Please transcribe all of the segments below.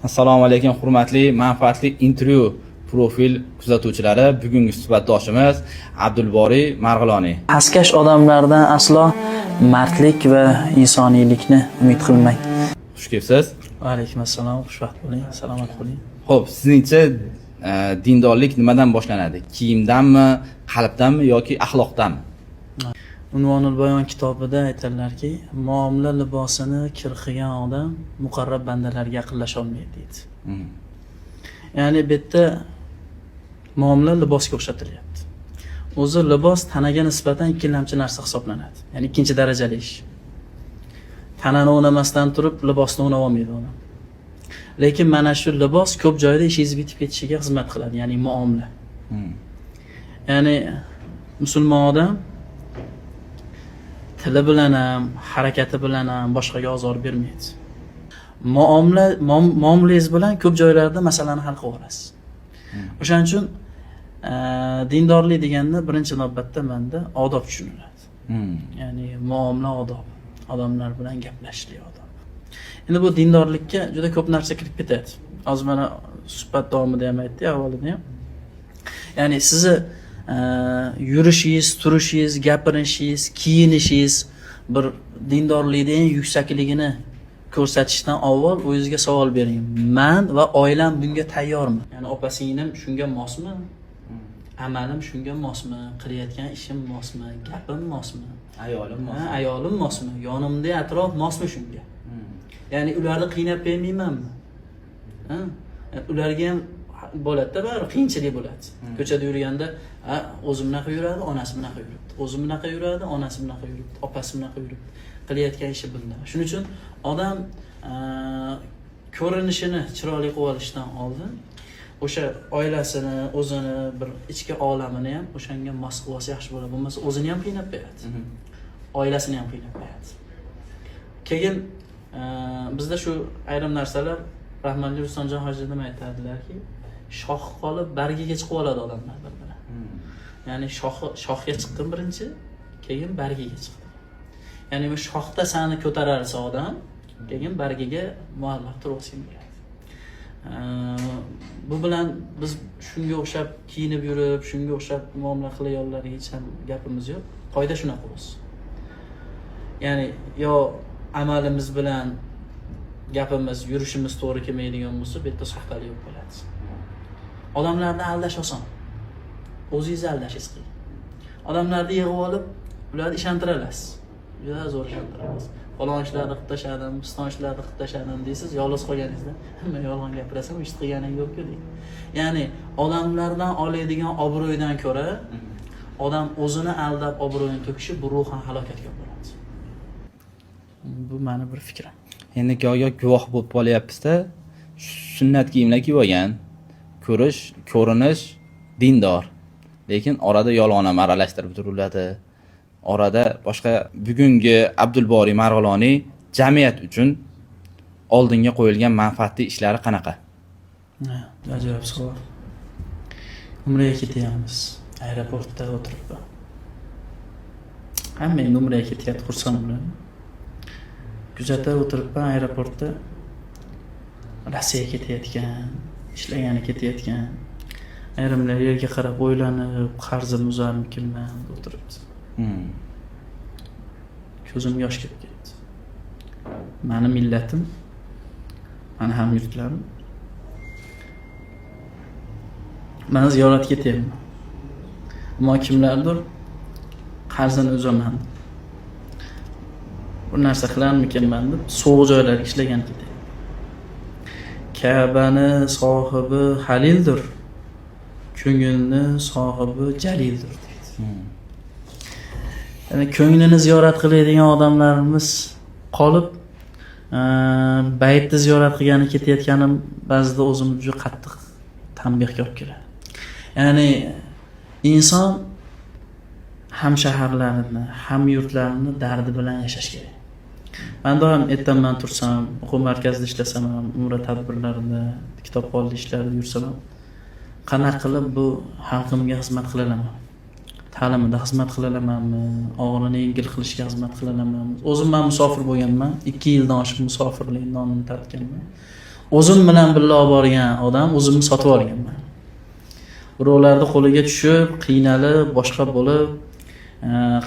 Assalomu alaykum hurmatli manfaatli intervyu profil kuzatuvchilari. Bugungi suhbatdoshimiz Abdulboriy Marg'iloniy. Pastkash odamlardan aslo mardlik va insoniylikni umid qilmang. Xush kelibsiz. Va alaykum assalom, xushvaqt bo'ling, salomat bo'ling. Xo'p, sizningcha dindorlik nimadan boshlanadi? Kiyimdanmi, qalbdanmi yoki axloqdanmi? Unvonul bayon kitobida aytadilarki, muomala libosini kir qilgan odam muqarrab bandalarga yaqinlasha olmaydi deydi. Ya'ni bu yerda muomala libosga o'xshatilyapti. O'zi libos tanaga nisbatan ikkilamchi narsa hisoblanadi. Ya'ni ikkinchi darajali ish. Tanani o'namasdan turib libosni o'nab olmaydi odam. Lekin mana shu libos ko'p joyda ishingiz bitib ketishiga xizmat qiladi, ya'ni muomala. Ya'ni musulmon odam tili bilan ham, harakati bilan ham boshqaga ozor bermaydi. Muomalangiz bilan ko'p joylarda masalani hal qilib olasiz. O'shaning uchun dindorlik deganda birinchi navbatda menda odob tushuniladi. Ya'ni muomala odob, odamlar bilan gaplashishlik odob. Endi bu dindorlikka juda ko'p narsa kirib ketadi. Hozir mana suhbat davomida ham aytdik, avvalida ham. Ya'ni sizni yurishingiz, turishingiz, gapirishingiz, kiyinishingiz bir dindorlikning eng yuksakligini ko'rsatishdan avval o'zingizga savol bering. Men va oilam bunga tayyormi? Ya'ni opa-singlim shunga mosmi? Amalim shunga mosmi? Qilayotgan ishim mosmi? Gapim mosmi? Ayolim mosmi? Ayolim mosmi? Yonimda atrof mosmi shunga? Ya'ni ularni qiynab qo'ymaymanmi? Ularga ham bo'ladi-da, baribir qiyinchilik bo'ladi. Ko'chada yurganda, o'zim bunaqa yuradi, onasi bunaqa yuribdi. O'zim bunaqa yuradi, onasi bunaqa yuribdi, opasi bunaqa yuribdi. Qilayotgan ishi bunday. Shuning uchun odam ko'rinishini chiroyli qilib olishdan oldin o'sha oilasini, o'zini, bir ichki olamini ham o'shanga mos qilib olsa yaxshi bo'ladi. Bo'lmasa o'zini ham qiynab qo'yadi. Oilasini ham qiynab qo'yadi. Keyin bizda shu ayrim narsalar rahmatli Rustamjon hoji nima aytadilarki, shoh qolib bargiga chiqib oladi odamlar bir-biri. Ya'ni shohga chiqqan birinchi, keyin bargiga chiqdi. Ya'ni bu shohda sani ko'tararsa odam, keyin bargiga muallaq turib olsin bo'ladi. Bu bilan biz shunga o'xshab kiyinib yurib, shunga o'xshab muomala qilayotganlarga hech ham gapimiz yo'q. Qoida shunaqa bo'lsin. Ya'ni yo amalimiz bilan gapimiz, yurishimiz to'g'ri kelmaydigan bo'lsa, bu yerda soxtalik yo'q bo'ladi. Odamlarni aldash oson. O'zingizni aldashingiz qiyin. Odamlarni yig'ib olib, ularni ishontira olasiz. Juda zo'r ishontira olasiz. Falon ishlarni qilib tashladim, piston ishlarni qilib tashladim deysiz, yolg'iz qolganingizda, men yolg'on gapirasan, ish qilganing yo'q-ku deydi. Ya'ni odamlardan oladigan obro'ydan ko'ra, odam o'zini aldab obro'yini to'kishi bu ruhan halokatga bo'ladi. Bu meni bir fikrim. Endi go'yo guvoh bo'lib qolyapmiz-da, sunnat kiyimlar kiyib olgan, ko'rinish dindor. Lekin orada yolg'on ham aralashtirib turiladi. Orada boshqa bugungi Abdulboriy Marg'iloniy jamiyat uchun oldinga qo'yilgan manfaatli ishlari qanaqa? Ajoyib savol. Umraga ketyapmiz. Aeroportda o'tiribman. Hamma endi umraga ketyapti, xursand bo'laman. Kuzatib o'tiribman aeroportda. Rossiyaga ketayotgan, ishlagani ketayotgan. Ayrimlar yerga qarab o'ylanib, qarzim uzarmikinman deb o'tiribdi. Ko'zim yosh kelib ketdi. Meni millatim, meni hamyurtlarim. Men ziyoratga ketyapman. Ammo kimlardir qarzini uzaman. Bir narsa qilarmikinman deb so'g'ik joylarga ishlagan ketdi. Ka'bani sohibi Halildir. Ko'ngilni sohibi Jalildir deydi. Ya'ni ko'nglini ziyorat qiladigan odamlarimiz qolib, baytni ziyorat qilgani ketayotganim ba'zida o'zimni juda qattiq tanbehga olib keladi. Ya'ni inson ham shaharlarini, ham yurtlarini dardi bilan yashash kerak. Men doim ertaman tursam, o'quv markazida ishlasam ham, umra tadbirlarida, kitobxonlik ishlarida yursam ham, qanaqa qilib bu xalqimga xizmat qila olaman? Ta'limida xizmat qila olamanmi? Og'irini yengil qilishga xizmat qila olamanmi? O'zim men musofir bo'lganman. 2 yildan oshib musofirlik nonini tatganman. o'zim bilan birga olib borgan odam o'zimni sotib olganman. Birovlarning qo'liga tushib, qiynalib, boshqa bo'lib,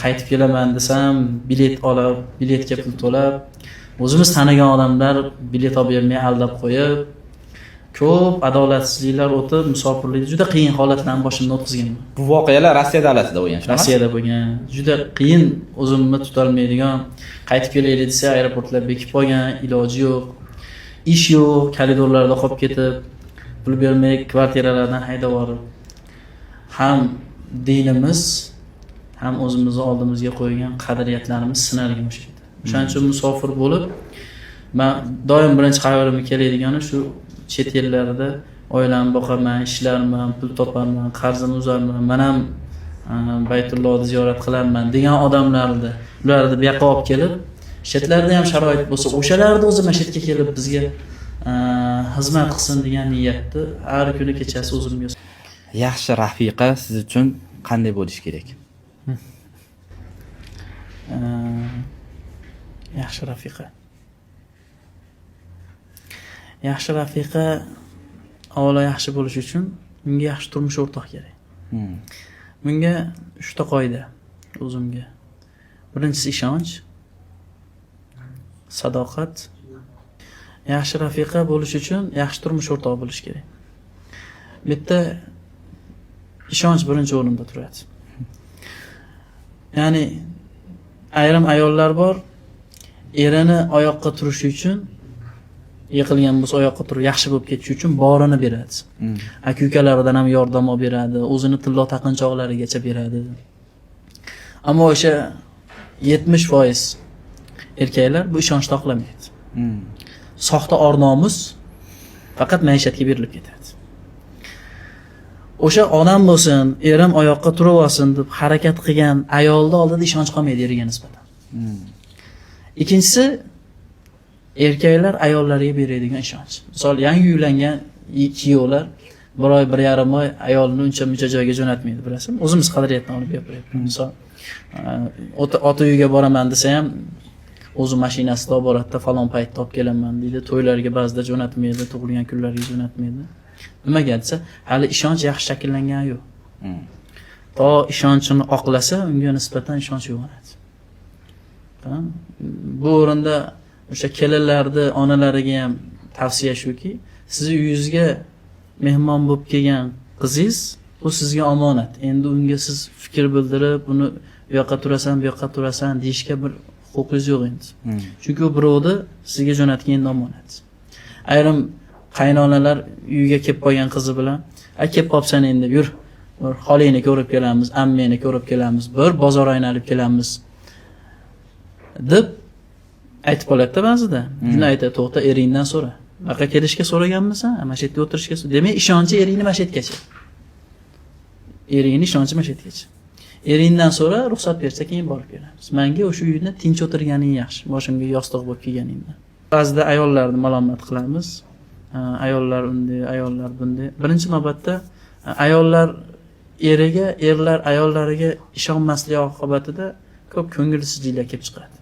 qaytib kelaman desam, bilet olib, biletga pul to'lab, o'zimiz tanigan odamlar bilet olib bermay aldab qo'yib, ko'p adolatsizliklar o'tib, musofirlikda juda qiyin holatlarni boshimdan o'tkazganman. Bu voqealar Rossiya davlatida bo'lgan, shunaqami? Rossiyada bo'lgan. Juda qiyin, o'zimni tutolmaydigan, qaytib kelaylik desa aeroportlar bekib qolgan, iloji yo'q. Ish yo'q, koridorlarda qolib ketib, pul bermay kvartiralardan haydab yuborib. Ham dinimiz, ham o'zimizni oldimizga qo'ygan qadriyatlarimiz sinalgan o'sha yerda. O'shaning uchun musofir bo'lib, men doim birinchi xayolimga keladigani shu chet ellarda oilamni boqaman, ishlarman, pul topaman, qarzini uzarman, men ham Baytullohni ziyorat qilarman degan odamlarni, ularni bu yoqqa olib kelib, chetlarda ham sharoit bo'lsa, o'shalarni o'zi mana shu yerga kelib bizga xizmat qilsin degan niyatni har kuni kechasi o'zimga. Yaxshi rafiqa siz uchun qanday bo'lishi kerak? Yaxshi rafiqa. Yaxshi rafiqa avvalo yaxshi bo'lish uchun unga yaxshi turmush o'rtoq kerak. Bunga 3 ta qoida o'zimga. Birinchisi ishonch, sadoqat. Yaxshi rafiqa bo'lish uchun yaxshi turmush o'rtoq bo'lish kerak. Bitta ishonch birinchi o'rinda turadi. Ya'ni ayrim ayollar bor, erini oyoqqa turishi uchun yiqilgan bo'lsa oyoqqa turib yaxshi bo'lib ketishi uchun borini beradi. Aka-ukalaridan ham yordam olib beradi, o'zini tillo taqinchoqlarigacha beradi. Ammo o'sha 70% erkaklar bu ishonchni oqlamaydi. Soxta or-nomus faqat maishatga berilib ketadi. O'sha odam bo'lsin, erim oyoqqa turib olsin deb harakat qilgan ayolning oldida ishonch qolmaydi eriga nisbatan. Ikkinchisi erkaklar ayollariga beradigan ishonch. Misol yangi uylangan kuyovlar 1 oy, 1,5 oy ayolini uncha joyga jo'natmaydi, bilasizmi? O'zimiz qadriyatdan olib gapiryapmiz. Misol ota uyiga boraman desa ham o'zi mashinasida olib boradi, falon paytda olib kelaman deydi. To'ylarga ba'zida jo'natmaydi, tug'ilgan kunlarga jo'natmaydi. Nimaga desa, hali ishonch yaxshi shakllangani yo'q. To ishonchini oqlasa, unga nisbatan ishonch uyg'onadi. Bu o'rinda o'sha kelinlarni onalariga ham tavsiya shuki, siz uyingizga mehmon bo'lib kelgan qizingiz, bu sizga omonat. Endi unga siz fikr bildirib, uni bu yoqqa turasan, bu yoqqa turasan deyishga bir huquqingiz yo'q endi. Chunki u birovni sizga jo'natgan omonat. Ayrim qaynonalar uyiga kelib qolgan qizi bilan, kelib qopsan endi, yur, xolingni ko'rib kelamiz, ammeni ko'rib kelamiz, bir bozor aylanib kelamiz deb aytib qo'yadi ba'zida. Shuni aytadi, to'xta, eringdan so'ra. Baqa kelishga so'raganmisan? Mana shu yerga o'tirishga so'ra. Demak, ishonchi eringni mana shu yergacha. Eringni ishonchi mana shu yergacha. Eringdan so'ra ruxsat bersa keyin borib kelamiz. Menga o'sha uyda tinch o'tirganing yaxshi, boshimga yostiq bo'lib kelganingdan. Ba'zida ayollarni malomat qilamiz. Ayollar unday, ayollar bunday. Birinchi navbatda ayollar eriga, erlar ayollariga ishonmasligi oqibatida ko'p ko'ngilsizliklar kelib chiqadi.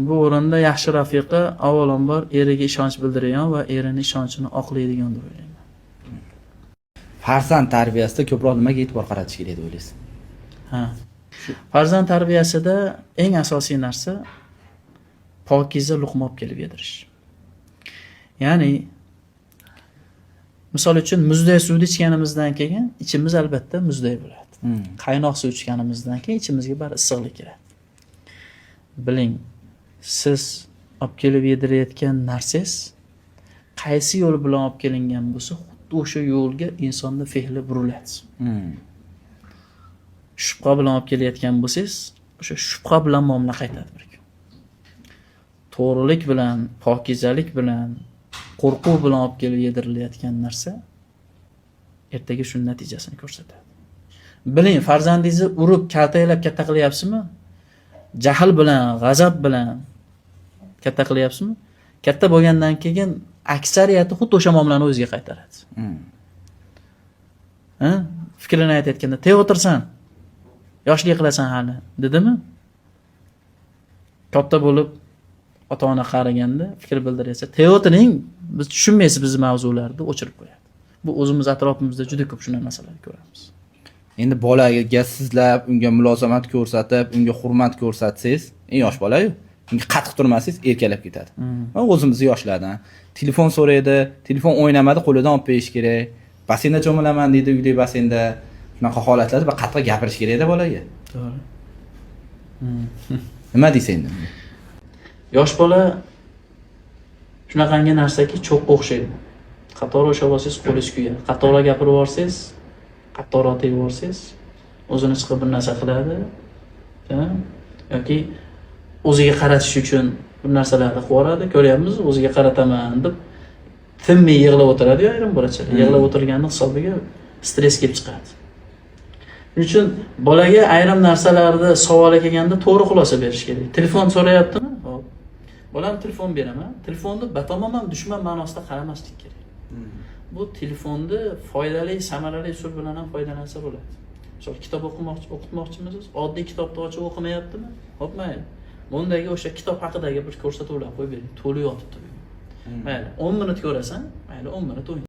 Bu o'rinda yaxshi rafiqa avvalambor eriga ishonch bildiradigan va erining ishonchini oqlaydigan deb o'ylayman. Farzand tarbiyasida ko'proq nimaga e'tibor qaratish kerak deb o'ylaysiz? Farzand tarbiyasida eng asosiy narsa pokiza luqma olib kelib yedirish. Ya'ni misol uchun muzday suvni ichganimizdan keyin ichimiz albatta muzday bo'ladi. Qaynoq suv ichganimizdan keyin ichimizga bir issiqlik kiradi. Biling, siz olib kelib yedirayotgan narsangiz qaysi yo'l bilan olib kelingan bo'lsa, xuddi o'sha yo'lga insonda fe'li buriladi. Shubha bilan olib kelayotgan bo'lsangiz, o'sha shubha bilan muomala qaytadi bir kun. To'g'rilik bilan, pokizalik bilan, qo'rquv bilan olib kelib yedirilayotgan narsa ertaga shu natijasini ko'rsatadi. Biling, farzandingizni urib, kaltaklab katta qilyapsizmi? Jahl bilan, g'azab bilan katta qilyapsizmi? Katta bo'lgandan keyin aksariyati xuddi o'sha muomalani o'ziga qaytaradi. Fikrini aytayotganda, "Tey o'tirsan, yoshlik qilasan hali", dedimi? Katta bo'lib ota-ona qaraganda fikr bildiryapsa, teatring biz tushunmaysiz bizni mavzularni o'chirib qo'yadi. Bu o'zimiz atrofimizda juda ko'p shunday masalalar ko'ramiz. Endi bolaga sizlab, unga mulozamat ko'rsatib, unga hurmat ko'rsatsangiz, eng yosh bola-yu, unga qattiq turmasangiz erkalab ketadi. Va o'zimizni yoshlardan telefon so'raydi, telefon o'ynamadi, qo'lidan olib berish kerak. Basenda cho'milaman deydi, uydagi basenda. Shunaqa holatlarda va qattiq gapirish kerak-da bolaga. To'g'ri. Nima deysiz endi? Yosh bola shunaqangi narsaki cho'qqa o'xshaydi. Qator o'sha bo'lsangiz qo'lingiz kuyadi. Qatorlar gapirib borsangiz, qatorroq tegib borsangiz, o'zini chiqib bir narsa qiladi. Yoki o'ziga qaratish uchun bir narsalarni qilib yuboradi. Ko'ryapmiz, o'ziga qarataman deb tinmay yig'lab o'tiradi ayrim bolachalar. Yig'lab o'tirganning hisobiga stress kelib chiqadi. Shuning uchun bolaga ayrim narsalarda savol kelganda to'g'ri xulosa berish kerak. Telefon so'rayaptimi? Hop. Bolam telefon beraman. Telefonni batamom ham dushman ma'nosida qaramaslik kerak. Bu telefonni foydali, samarali usul bilan ham foydalansa bo'ladi. Misol kitob o'qitmoqchimisiz? Oddiy kitobni ochib o'qimayaptimi? Hop, mayli. Bundagi o'sha kitob haqidagi bir ko'rsatuvlar qo'yib bering. To'lib yotibdi. Mayli, 10 minut ko'rasan, mayli 10 minut o'yin.